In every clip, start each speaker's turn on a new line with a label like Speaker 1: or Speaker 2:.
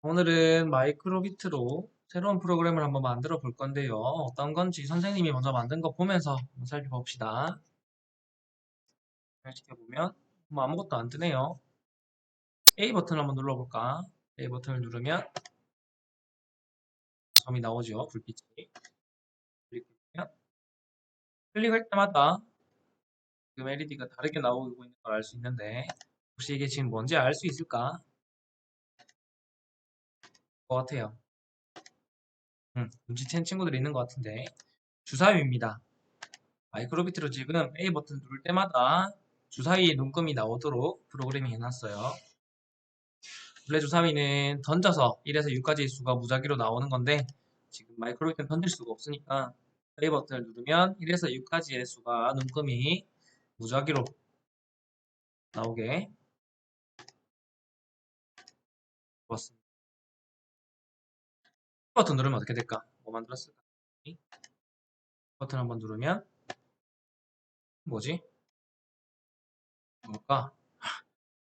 Speaker 1: 오늘은 마이크로비트로 새로운 프로그램을 한번 만들어 볼 건데요. 어떤 건지 선생님이 먼저 만든 거 보면서 한번 살펴봅시다. 잘 지켜보면 뭐 아무것도 안 뜨네요. A 버튼을 한번 눌러볼까? A 버튼을 누르면 점이 나오죠. 불빛이. 클릭하면 클릭할 때마다 지금 LED가 다르게 나오고 있는 걸 알 수 있는데 혹시 이게 지금 뭔지 알 수 있을까? 것 같아요. 눈치챈 친구들이 있는 것 같은데 주사위입니다. 마이크로비트로 지금 A 버튼 누를 때마다 주사위의 눈금이 나오도록 프로그래밍 해놨어요. 원래 주사위는 던져서 1에서 6까지의 수가 무작위로 나오는 건데 지금 마이크로비트는 던질 수가 없으니까 A 버튼을 누르면 1에서 6까지의 수가 눈금이 무작위로 나오게 되었습니다. 버튼 누르면 어떻게 될까? 뭐 만들었을까? 버튼 한번 누르면 뭐지? 뭘까?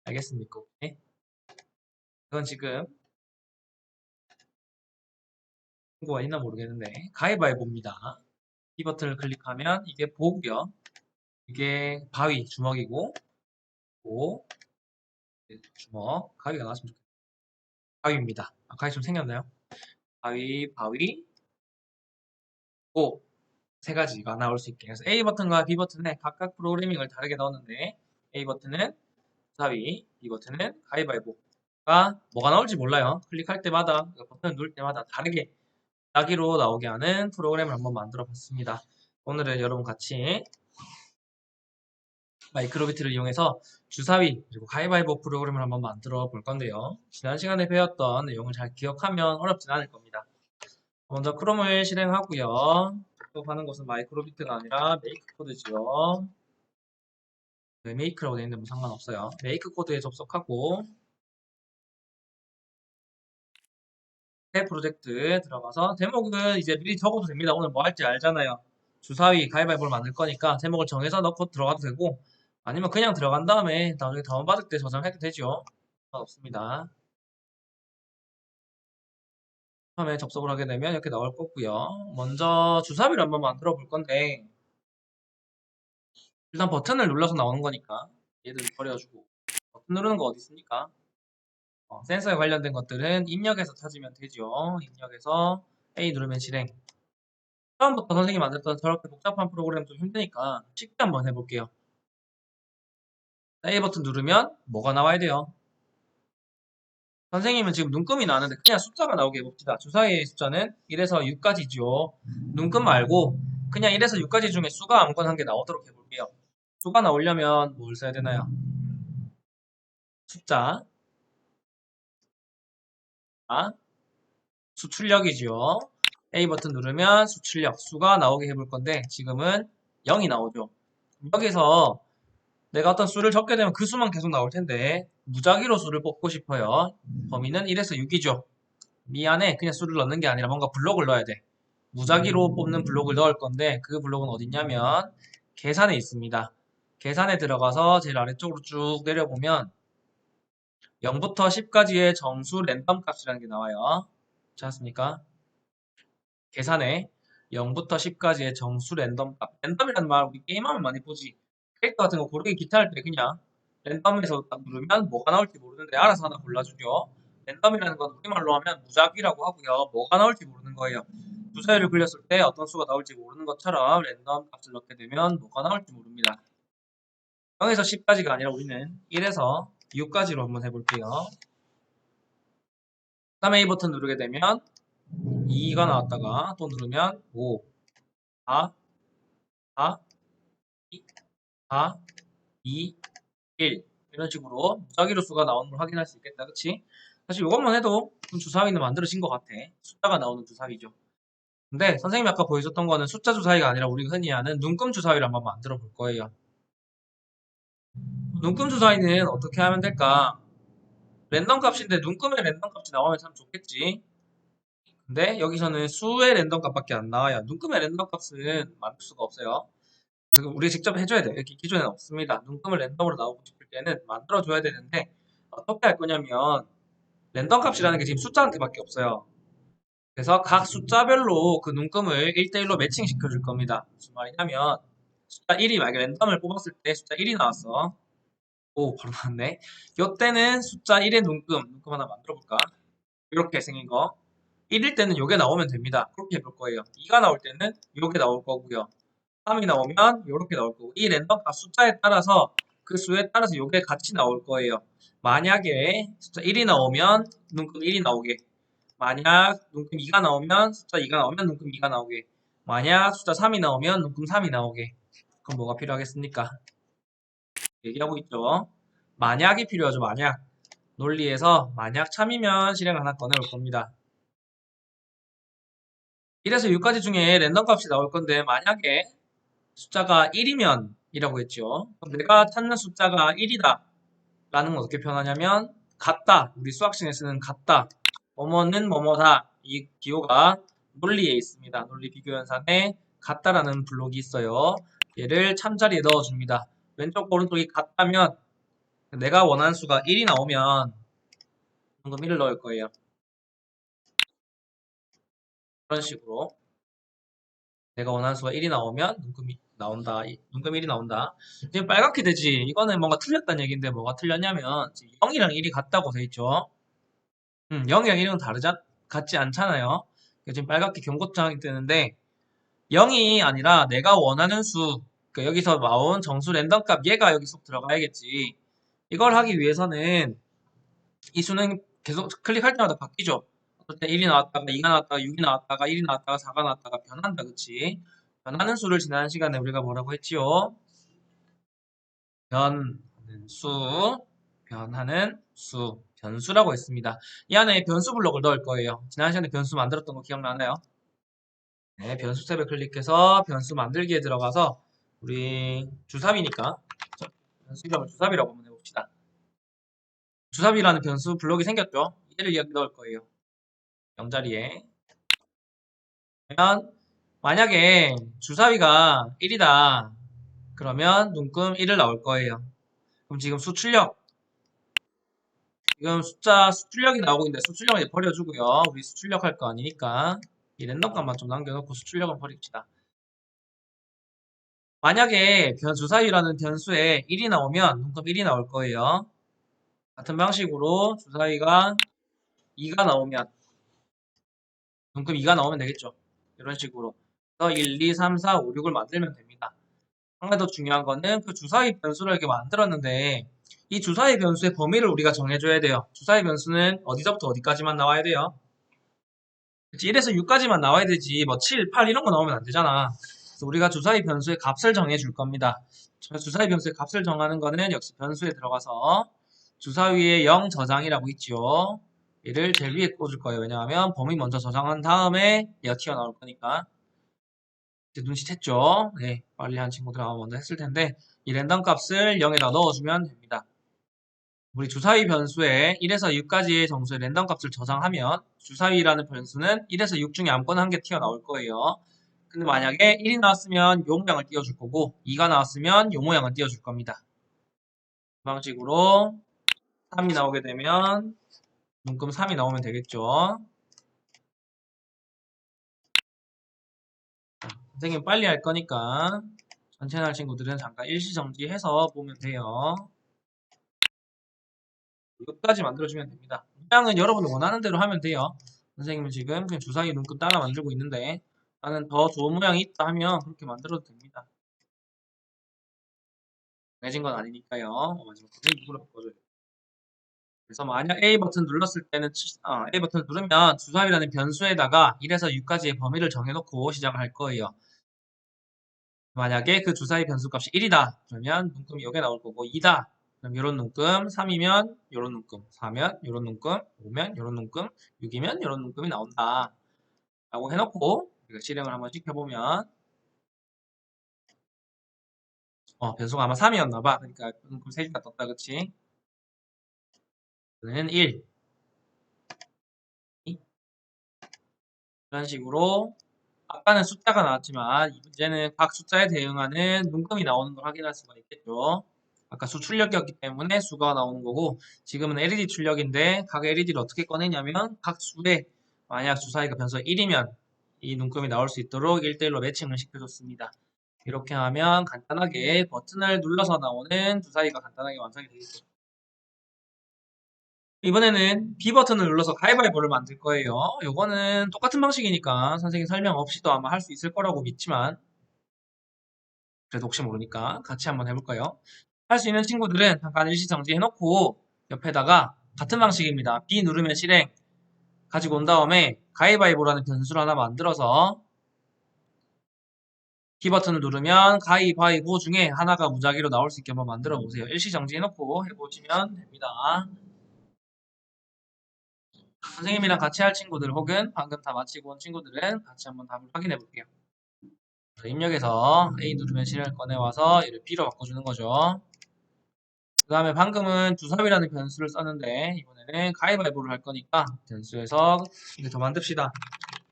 Speaker 1: 알겠습니까? 오케이. 그건 지금 친구가 있나 모르겠는데 가위바위보입니다. 이 버튼을 클릭하면 이게 보고요. 이게 바위 주먹이고 고 주먹 가위가 나왔으면 좋겠다. 바위입니다. 가위 좀 생겼나요? 바위 고 세 가지가 나올 수 있게. 그래서 A 버튼과 B 버튼에 각각 프로그래밍을 다르게 넣었는데 A 버튼은 바위, B 버튼은 가위바위보가 뭐가 나올지 몰라요. 클릭할 때마다 버튼을 누를 때마다 다르게 따기로 나오게 하는 프로그램을 한번 만들어 봤습니다. 오늘은 여러분 같이 마이크로비트를 이용해서 주사위 그리고 가위바위보 프로그램을 한번 만들어 볼 건데요. 지난 시간에 배웠던 내용을 잘 기억하면 어렵진 않을 겁니다. 먼저 크롬을 실행하고요. 접속하는 것은 마이크로비트가 아니라 메이크 코드지요. 네, 메이크라고 되어 있는데 뭐 상관없어요. 메이크 코드에 접속하고 새 프로젝트 들어가서 제목은 이제 미리 적어도 됩니다. 오늘 뭐 할지 알잖아요. 주사위 가위바위보를 만들 거니까 제목을 정해서 넣고 들어가도 되고 아니면 그냥 들어간 다음에 나중에 다운받을 때 저장해도 되죠. 없습니다. 처음에 접속을 하게 되면 이렇게 나올 거고요. 먼저 주사위를 한번 만들어 볼 건데 일단 버튼을 눌러서 나오는 거니까 얘들 버려주고 버튼 누르는 거 어디 있습니까? 센서에 관련된 것들은 입력해서 찾으면 되죠. 입력해서 A 누르면 실행. 처음부터 선생님이 만들었던 저렇게 복잡한 프로그램 좀 힘드니까 쉽게 한번 해볼게요. A 버튼 누르면 뭐가 나와야 돼요? 선생님은 지금 눈금이 나는데 그냥 숫자가 나오게 해봅시다. 주사위의 숫자는 1에서 6까지죠. 눈금 말고 그냥 1에서 6까지 중에 수가 아무거나 한 개 나오도록 해볼게요. 수가 나오려면 뭘 써야 되나요? 숫자, 수출력이죠. A 버튼 누르면 수출력, 수가 나오게 해볼 건데 지금은 0이 나오죠. 여기서 내가 어떤 수를 적게 되면 그 수만 계속 나올 텐데 무작위로 수를 뽑고 싶어요. 범위는 1에서 6이죠. 미안해. 그냥 수를 넣는 게 아니라 뭔가 블록을 넣어야 돼. 무작위로 뽑는 블록을 넣을 건데 그 블록은 어딨냐면 계산에 있습니다. 계산에 들어가서 제일 아래쪽으로 쭉 내려보면 0부터 10까지의 정수 랜덤 값이라는 게 나와요. 찾았습니까? 계산에 0부터 10까지의 정수 랜덤 값. 랜덤이라는 말 우리 게임하면 많이 보지. 캐릭터 같은 거 고르기 귀찮을 때 그냥 랜덤에서 딱 누르면 뭐가 나올지 모르는데 알아서 하나 골라주죠. 랜덤이라는 건 우리말로 하면 무작위라고 하고요. 뭐가 나올지 모르는 거예요. 주사위를 굴렸을 때 어떤 수가 나올지 모르는 것처럼 랜덤 값을 넣게 되면 뭐가 나올지 모릅니다. 0에서 10까지가 아니라 우리는 1에서 6까지로 한번 해볼게요. 그 다음에 A 버튼 누르게 되면 2가 나왔다가 또 누르면 5, 4, 4, 2, 4, 2, 1 이런 식으로 무작위로 수가 나오는 걸 확인할 수 있겠다. 그치? 사실 이것만 해도 주사위는 만들어진 것 같아. 숫자가 나오는 주사위죠. 근데 선생님이 아까 보여줬던 거는 숫자 주사위가 아니라 우리가 흔히 아는 눈금 주사위를 한번 만들어 볼 거예요. 눈금 주사위는 어떻게 하면 될까? 랜덤 값인데 눈금의 랜덤 값이 나오면 참 좋겠지. 근데 여기서는 수의 랜덤 값밖에 안 나와요. 눈금의 랜덤 값은 만들 수가 없어요. 그리고 우리가 직접 해줘야 돼요. 여기 기존에는 없습니다. 눈금을 랜덤으로 나오고 싶을 때는 만들어줘야 되는데 어떻게 할 거냐면 랜덤 값이라는 게 지금 숫자한테밖에 없어요. 그래서 각 숫자별로 그 눈금을 1대1로 매칭시켜 줄 겁니다. 무슨 말이냐면 숫자 1이 만약에 랜덤을 뽑았을 때 숫자 1이 나왔어. 오, 바로 나왔네. 요때는 숫자 1의 눈금 하나 만들어 볼까? 이렇게 생긴 거. 1일 때는 요게 나오면 됩니다. 그렇게 해볼 거예요. 2가 나올 때는 요게 나올 거고요. 3이 나오면 요렇게 나올 거고, 이 랜덤 값 숫자에 따라서 그 수에 따라서 요게 같이 나올 거예요. 만약에 숫자 1이 나오면 눈금 1이 나오게, 만약 눈금 2가 나오면 숫자 2가 나오면 눈금 2가 나오게, 만약 숫자 3이 나오면 눈금 3이 나오게. 그럼 뭐가 필요하겠습니까? 얘기하고 있죠. 만약이 필요하죠. 만약. 논리에서 만약 참이면 실행 하나 꺼내올 겁니다. 1에서 6까지 중에 랜덤 값이 나올 건데, 만약에 숫자가 1이면 이라고 했죠. 그럼 내가 찾는 숫자가 1이다 라는 건 어떻게 표현하냐면 같다. 우리 수학시간에 쓰는 같다. 뭐뭐는 뭐뭐다. 이 기호가 논리에 있습니다. 논리 비교 현상에 같다라는 블록이 있어요. 얘를 참자리에 넣어줍니다. 왼쪽 오른쪽이 같다면 내가 원하는 수가 1이 나오면 방금 1을 넣을 거예요. 그런 식으로 내가 원하는 수가 1이 나오면 눈금이 나온다. 눈금 1이 나온다. 지금 빨갛게 되지. 이거는 뭔가 틀렸다는 얘기인데 뭐가 틀렸냐면 지금 0이랑 1이 같다고 돼 있죠. 0이랑 1은 같지 않잖아요. 지금 빨갛게 경고장이 뜨는데 0이 아니라 내가 원하는 수, 그러니까 여기서 나온 정수 랜덤 값 얘가 여기 속 들어가야겠지. 이걸 하기 위해서는 이 수는 계속 클릭할 때마다 바뀌죠. 어떨 때 1이 나왔다가 2가 나왔다가 6이 나왔다가 1이 나왔다가 4가 나왔다가 변한다, 그치? 변하는 수를 지난 시간에 우리가 뭐라고 했지요? 변하는 수, 변하는 수, 변수라고 했습니다. 이 안에 변수 블록을 넣을 거예요. 지난 시간에 변수 만들었던 거 기억나나요? 네, 변수 탭을 클릭해서 변수 만들기에 들어가서 우리 주삽이니까 변수 이름을 주삽이라고 한번 해봅시다. 주삽이라는 변수 블록이 생겼죠? 얘를 여기 넣을 거예요. 0자리에. 그러면 만약에 주사위가 1이다. 그러면 눈금 1을 나올 거예요. 그럼 지금 수출력, 지금 수출력이 나오고 있는데 수출력은 이제 버려주고요. 우리 수출력 할 거 아니니까 이 랜덤 값만 좀 남겨놓고 수출력을 버립시다. 만약에 주사위라는 변수에 1이 나오면 눈금 1이 나올 거예요. 같은 방식으로 주사위가 2가 나오면 눈금 2가 나오면 되겠죠. 이런 식으로. 그래서 1, 2, 3, 4, 5, 6을 만들면 됩니다. 한 가지 더 중요한 거는 그 주사위 변수를 이렇게 만들었는데 이 주사위 변수의 범위를 우리가 정해줘야 돼요. 주사위 변수는 어디서부터 어디까지만 나와야 돼요? 그치? 1에서 6까지만 나와야 되지 뭐 7, 8 이런 거 나오면 안 되잖아. 그래서 우리가 주사위 변수의 값을 정해줄 겁니다. 주사위 변수의 값을 정하는 거는 역시 변수에 들어가서 주사위에 0 저장이라고 있죠. 얘를 제일 위에 꽂을 거예요. 왜냐하면 범위 먼저 저장한 다음에 얘가 튀어나올 거니까. 이제 눈치챘죠? 네, 빨리 한 친구들 아마 먼저 했을 텐데 이 랜덤 값을 0에다 넣어주면 됩니다. 우리 주사위 변수에 1에서 6까지의 정수의 랜덤 값을 저장하면 주사위라는 변수는 1에서 6 중에 아무거나 한 개 튀어나올 거예요. 근데 만약에 1이 나왔으면 요 모양을 띄워줄 거고 2가 나왔으면 요 모양을 띄워줄 겁니다. 그 방식으로 3이 나오게 되면 눈금 3이 나오면 되겠죠. 선생님 빨리 할 거니까 천천히 할 친구들은 잠깐 일시정지해서 보면 돼요. 이것까지 만들어주면 됩니다. 모양은 여러분이 원하는 대로 하면 돼요. 선생님은 지금 그냥 주사위 눈금 따라 만들고 있는데 나는 더 좋은 모양이 있다 하면 그렇게 만들어도 됩니다. 정해진 건 아니니까요. 마지막 거는 이걸로 바꿔줘요. 그래서 만약 A 버튼 눌렀을 때는 A 버튼을 누르면 주사위라는 변수에다가 1에서 6까지의 범위를 정해놓고 시작을 할 거예요. 만약에 그 주사위 변수 값이 1이다. 그러면 눈금이 여기에 나올 거고 2다. 그럼 이런 눈금, 3이면 이런 눈금, 4면 이런 눈금, 5면 이런 눈금, 6이면 이런 눈금이 나온다. 라고 해놓고 우리가 실행을 한번 시켜보면 변수가 아마 3이었나 봐. 그러니까 눈금 3개가 떴다. 그치? 얘는 1. 이런 식으로 아까는 숫자가 나왔지만 이 문제는 각 숫자에 대응하는 눈금이 나오는 걸 확인할 수가 있겠죠. 아까 수 출력이었기 때문에 수가 나오는 거고 지금은 LED 출력인데 각 LED를 어떻게 꺼내냐면 각 수에 만약 수 사이가 변수가 1이면 이 눈금이 나올 수 있도록 1대1로 매칭을 시켜줬습니다. 이렇게 하면 간단하게 버튼을 눌러서 나오는 두 사이가 간단하게 완성이 되겠죠. 이번에는 B 버튼을 눌러서 가위바위보를 만들 거예요. 요거는 똑같은 방식이니까 선생님 설명 없이도 아마 할 수 있을 거라고 믿지만 그래도 혹시 모르니까 같이 한번 해볼까요? 할 수 있는 친구들은 잠깐 일시정지 해놓고 옆에다가 같은 방식입니다. B 누르면 실행 가지고 온 다음에 가위바위보라는 변수를 하나 만들어서 B 버튼을 누르면 가위바위보 중에 하나가 무작위로 나올 수 있게 한번 만들어 보세요. 일시정지 해놓고 해보시면 됩니다. 선생님이랑 같이 할 친구들 혹은 방금 다 마치고 온 친구들은 같이 한번 답을 확인해 볼게요. 입력해서 A 누르면 실행을 꺼내와서 얘를 B로 바꿔주는 거죠. 그 다음에 방금은 주삽이라는 변수를 썼는데 이번에는 가위바위보를 할 거니까 변수에서 이제 더 만듭시다.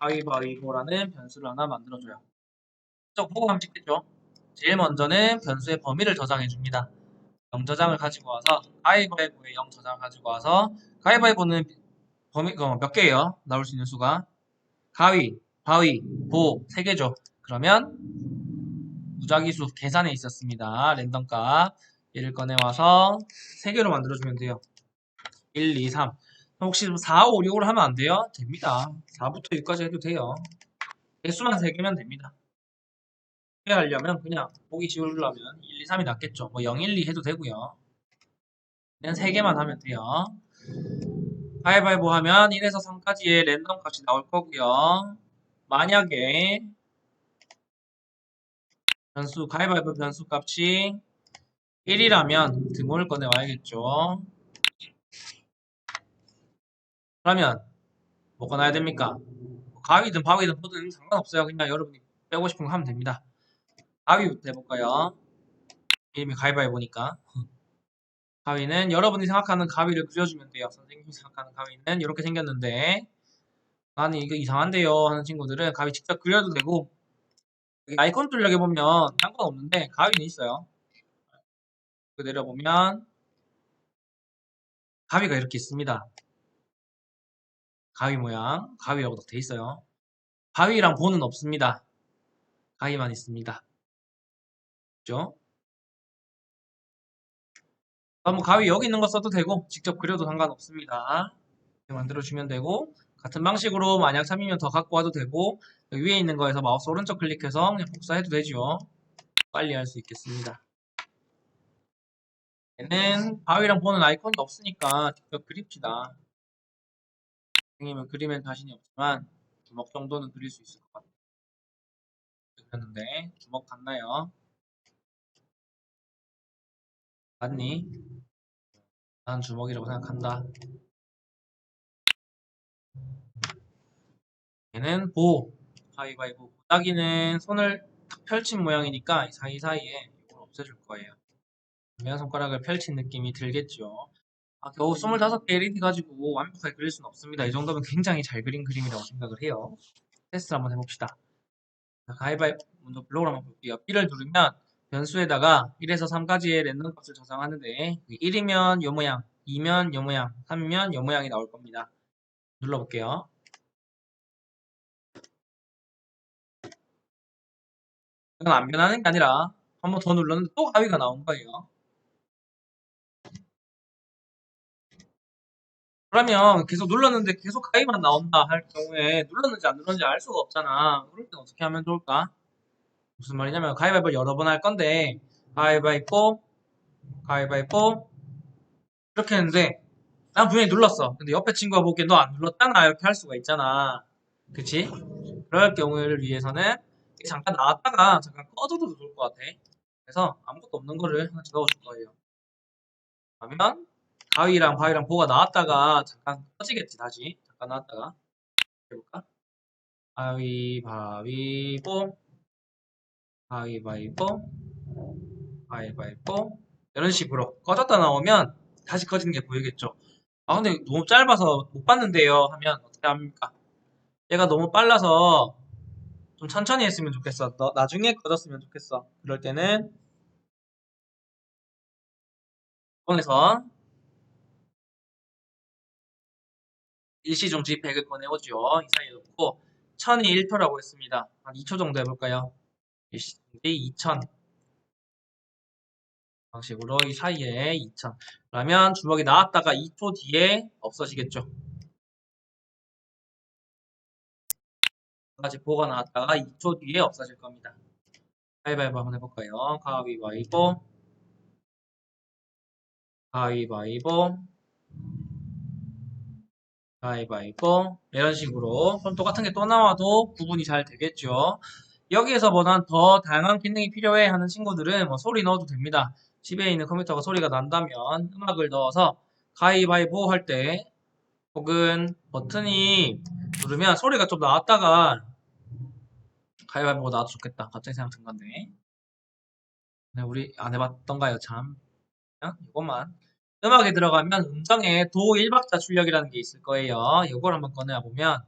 Speaker 1: 가위바위보라는 변수를 하나 만들어줘요. 저 보고 하면 찍겠죠. 제일 먼저는 변수의 범위를 저장해 줍니다. 0 저장을 가지고 와서 가위바위보에 0 저장을 가지고 와서 가위바위보는 범위 몇 개예요? 나올 수 있는 수가 가위, 바위, 보 3개죠. 그러면 무작위수 계산에 있었습니다. 랜덤 값 얘를 꺼내와서 3개로 만들어주면 돼요. 1, 2, 3 혹시 4, 5, 6으로 하면 안 돼요? 됩니다. 4부터 6까지 해도 돼요. 개수만 3개면 됩니다. 하려면 그냥 보기 지우려면 1, 2, 3이 낫겠죠. 뭐 0, 1, 2 해도 되고요. 그냥 3개만 하면 돼요. 가위바위보 하면 1에서 3까지의 랜덤 값이 나올 거고요. 만약에 가위바위보 변수 값이 1이라면 등호를 꺼내 와야겠죠. 그러면 뭐 꺼내야 됩니까? 가위든 바위든 뭐든 상관없어요. 그냥 여러분이 빼고 싶은 거 하면 됩니다. 가위부터 해볼까요? 이름이 가위바위보니까. 가위는 여러분이 생각하는 가위를 그려주면 돼요. 선생님이 생각하는 가위는 이렇게 생겼는데 나는 이거 이상한데요 하는 친구들은 가위 직접 그려도 되고 여기 아이콘 출력해 보면 상관없는데 가위는 있어요. 내려보면 가위가 이렇게 있습니다. 가위 모양, 가위라고 돼 있어요. 가위랑 보는 없습니다. 가위만 있습니다. 그죠? 뭐 가위 여기 있는 거 써도 되고 직접 그려도 상관없습니다. 이렇게 만들어주면 되고 같은 방식으로 만약 3이면 더 갖고 와도 되고 여기 위에 있는 거에서 마우스 오른쪽 클릭해서 그냥 복사해도 되죠. 빨리 할 수 있겠습니다. 얘는 바위랑 보는 아이콘이 없으니까 직접 그립시다. 선생님은 그림엔 자신이 없지만 주먹 정도는 그릴 수 있을 것 같아요. 그렸는데 주먹 같나요? 맞니? 난 주먹이라고 생각한다. 얘는 가위바위보. 보따기는 손을 탁 펼친 모양이니까 사이사이에 이걸 없애줄 거예요. 왼 손가락을 펼친 느낌이 들겠죠. 겨우 25개 LED 가지고 완벽하게 그릴 수는 없습니다. 이 정도면 굉장히 잘 그린 그림이라고 생각을 해요. 테스트 한번 해봅시다. 가위바위보 먼저 블록을 한번 볼게요. B를 누르면 변수에다가 1에서 3까지의 랜덤 값을 저장하는데 1이면 요 모양, 2면 요 모양, 3이면 요 모양이 나올 겁니다. 눌러볼게요. 이건 안 변하는 게 아니라 한 번 더 눌렀는데 또 가위가 나온 거예요. 그러면 계속 눌렀는데 계속 가위만 나온다 할 경우에 눌렀는지 안 눌렀는지 알 수가 없잖아. 그럴 땐 어떻게 하면 좋을까? 무슨 말이냐면 가위바위보 여러 번 할 건데 가위바위보, 가위바위보 이렇게 했는데 난 분명히 눌렀어. 근데 옆에 친구가 보기에 너 안 눌렀잖아 이렇게 할 수가 있잖아. 그치? 그럴 경우를 위해서는 잠깐 나왔다가 잠깐 꺼져도 좋을 것 같아. 그래서 아무것도 없는 거를 하나 넣어줄 거예요. 그러면 가위랑 바위랑 보가 나왔다가 잠깐 꺼지겠지 다시. 잠깐 나왔다가 해볼까? 가위바위보, 가위바위보, 가위바위보 이런 식으로 꺼졌다 나오면 다시 꺼지는 게 보이겠죠. 근데 너무 짧아서 못 봤는데요 하면 어떻게 합니까? 얘가 너무 빨라서 좀 천천히 했으면 좋겠어. 너 나중에 꺼졌으면 좋겠어. 그럴 때는 통해서 일시정지 100을 꺼내오죠. 이 사이에 놓고 1000이 1초라고 했습니다. 한 2초 정도 해볼까요? 일시정지 2000 방식으로 이 사이에 2000 그러면 주먹이 나왔다가 2초 뒤에 없어지겠죠. 같이 보가 나왔다가 2초 뒤에 없어질 겁니다. 가위바위보 한번 해볼까요? 가위바위보 가위바위보 가위바위보 이런 식으로 그럼 똑같은 게 또 나와도 구분이 잘 되겠죠. 여기에서 뭐난 더 다양한 기능이 필요해 하는 친구들은 뭐 소리 넣어도 됩니다. 집에 있는 컴퓨터가 소리가 난다면 음악을 넣어서 가위바위보 할 때 혹은 버튼이 누르면 소리가 좀 나왔다가 가위바위보가 나와도 좋겠다. 갑자기 생각 든 건데. 네, 우리 안 해봤던가요, 참. 이것만. 음악에 들어가면 음정에 도 1박자 출력이라는 게 있을 거예요. 이걸 한번 꺼내와 보면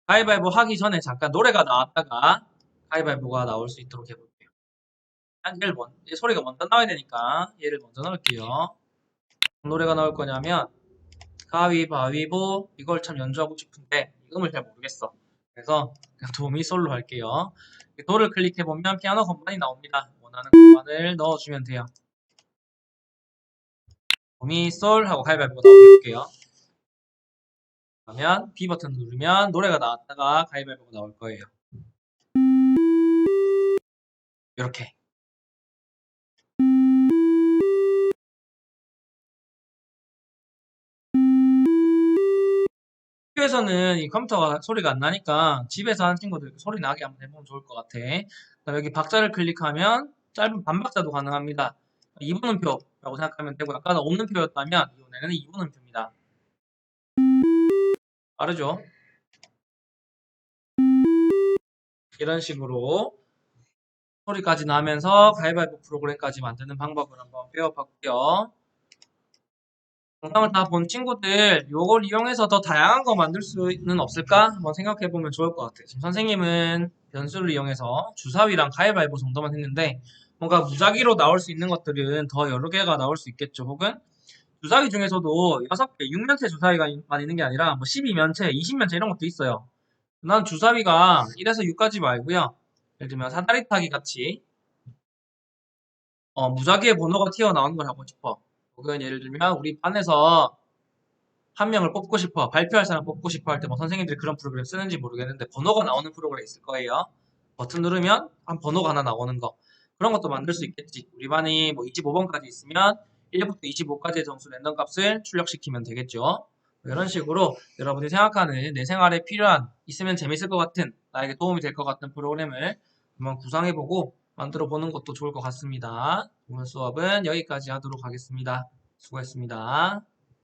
Speaker 1: 가위바위보 하기 전에 잠깐 노래가 나왔다가 가위바위보가 나올 수 있도록 해볼게요. 얘 소리가 먼저 나와야 되니까 얘를 먼저 넣을게요. 노래가 나올 거냐면 가위바위보 이걸 참 연주하고 싶은데 음을 잘 모르겠어. 그래서 그냥 도미솔로 할게요. 도를 클릭해보면 피아노 건반이 나옵니다. 원하는 건반을 넣어주면 돼요. 도미솔 하고 가위바위보 나오게 해볼게요. 그러면 B 버튼 누르면 노래가 나왔다가 가위바위보가 나올 거예요. 이렇게. 학교에서는 이 컴퓨터가 소리가 안 나니까 집에서 하는 친구들 소리 나게 한번 해보면 좋을 것 같아. 그다음에 여기 박자를 클릭하면 짧은 반박자도 가능합니다. 2분음표라고 생각하면 되고 약간 없는 표였다면 이번에는 2분음표입니다. 빠르죠? 이런 식으로 소리까지 나면서 가위바위보 프로그램까지 만드는 방법을 한번 배워봤고요. 영상을 다 본 친구들 요걸 이용해서 더 다양한 거 만들 수는 없을까? 한번 생각해 보면 좋을 것 같아요. 지금 선생님은 변수를 이용해서 주사위랑 가위바위보 정도만 했는데 뭔가 무작위로 나올 수 있는 것들은 더 여러 개가 나올 수 있겠죠. 혹은 주사위 중에서도 6개, 6면체 주사위만 있는 게 아니라 뭐 12면체, 20면체 이런 것도 있어요. 난 주사위가 1에서 6까지 말고요. 예를 들면 사다리 타기 같이 무작위의 번호가 튀어나오는 걸 하고 싶어. 혹은 예를 들면 우리 반에서 한 명을 뽑고 싶어, 발표할 사람 뽑고 싶어 할 때 뭐 선생님들이 그런 프로그램 쓰는지 모르겠는데 번호가 나오는 프로그램 있을 거예요. 버튼 누르면 한 번호가 하나 나오는 거. 그런 것도 만들 수 있겠지. 우리 반이 뭐 25번까지 있으면 1부터 25까지의 점수 랜덤 값을 출력시키면 되겠죠. 이런 식으로 여러분이 생각하는 내 생활에 필요한, 있으면 재밌을 것 같은, 나에게 도움이 될 것 같은 프로그램을 한번 구상해보고 만들어 보는 것도 좋을 것 같습니다. 오늘 수업은 여기까지 하도록 하겠습니다. 수고했습니다.